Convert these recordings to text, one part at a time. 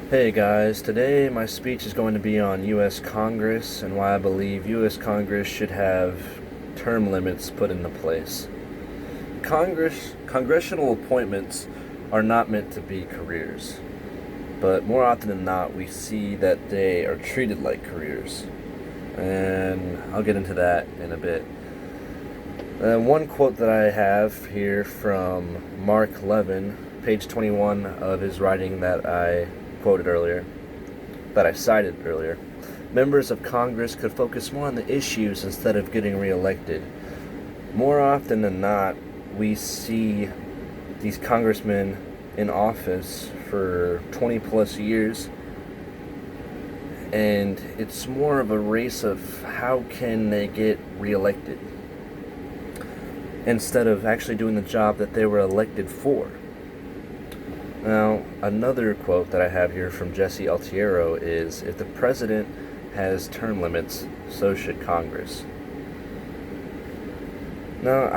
Hey guys, today my speech is going to be on U.S. Congress and why I believe U.S. Congress should have term limits put into place. Congressional appointments are not meant to be careers, but more often than not, we see that they are treated like careers. And I'll get into that in a bit. One quote that I have here from Mark Levin, page 21 of his writing that I cited earlier. Members of Congress could focus more on the issues instead of getting reelected. More often than not, we see these congressmen in office for 20 plus years, and it's more of a race of how can they get reelected instead of actually doing the job that they were elected for. Now, another quote that I have here from Jesse Altiero is, if the president has term limits, so should Congress. Now,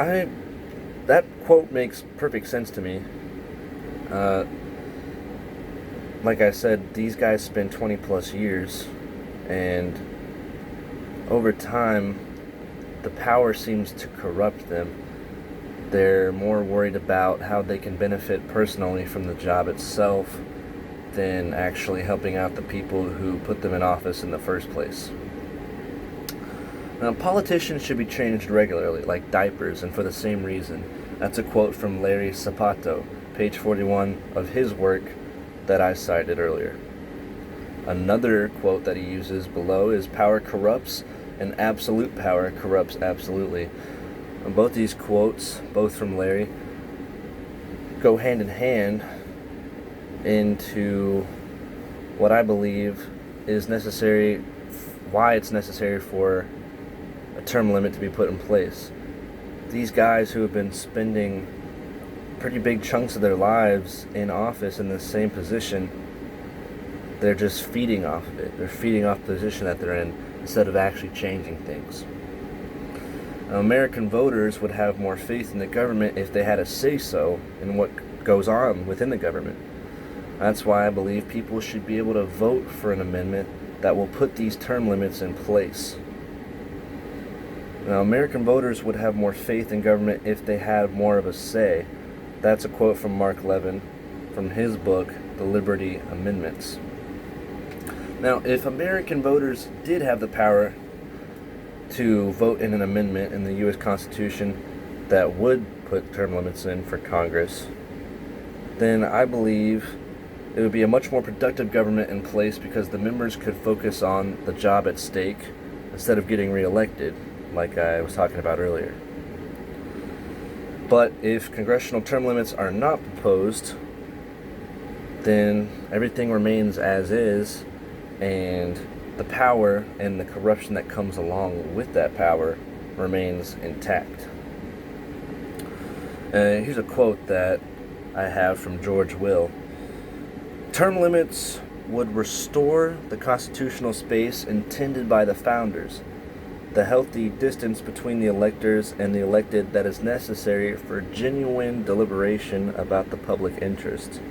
that quote makes perfect sense to me. Like I said, these guys spend 20 plus years, and over time, the power seems to corrupt them. They're more worried about how they can benefit personally from the job itself than actually helping out the people who put them in office in the first place. Now, politicians should be changed regularly, like diapers, and for the same reason. That's a quote from Larry Sapato, page 41 of his work that I cited earlier. Another quote that he uses below is, power corrupts and absolute power corrupts absolutely. Both these quotes, both from Larry, go hand in hand into what I believe is necessary, why it's necessary for a term limit to be put in place. These guys who have been spending pretty big chunks of their lives in office in the same position, they're just feeding off of it. They're feeding off the position that they're in instead of actually changing things. American voters would have more faith in the government if they had a say-so in what goes on within the government. That's why I believe people should be able to vote for an amendment that will put these term limits in place. Now, American voters would have more faith in government if they had more of a say. That's a quote from Mark Levin from his book, The Liberty Amendments. Now, if American voters did have the power to vote in an amendment in the U.S. Constitution that would put term limits in for Congress, then I believe it would be a much more productive government in place because the members could focus on the job at stake instead of getting reelected, like I was talking about earlier. But if congressional term limits are not proposed, then everything remains as is, and the power and the corruption that comes along with that power remains intact. Here's a quote that I have from George Will. Term limits would restore the constitutional space intended by the founders, the healthy distance between the electors and the elected that is necessary for genuine deliberation about the public interest.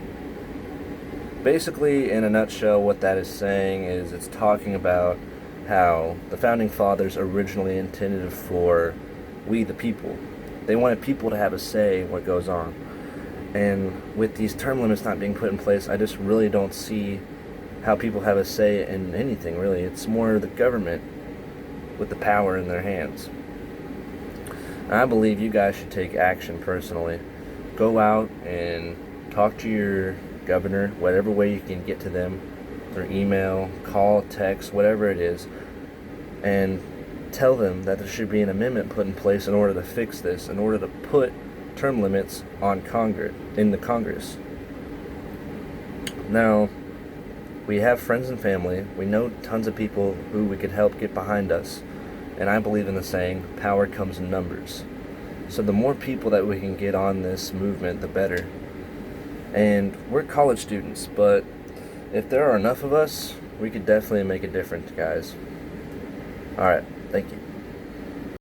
Basically, in a nutshell, what that is saying is it's talking about how the Founding Fathers originally intended for we the people. They wanted people to have a say in what goes on. And with these term limits not being put in place, I just really don't see how people have a say in anything, really. It's more the government with the power in their hands. And I believe you guys should take action personally. Go out and talk to your governor, whatever way you can get to them, through email, call, text, whatever it is, and tell them that there should be an amendment put in place in order to fix this, in order to put term limits on in the Congress. Now, we have friends and family. We know tons of people who we could help get behind us, and I believe in the saying, power comes in numbers. So the more people that we can get on this movement, the better. And we're college students, but if there are enough of us, we could definitely make a difference, guys. Alright, thank you.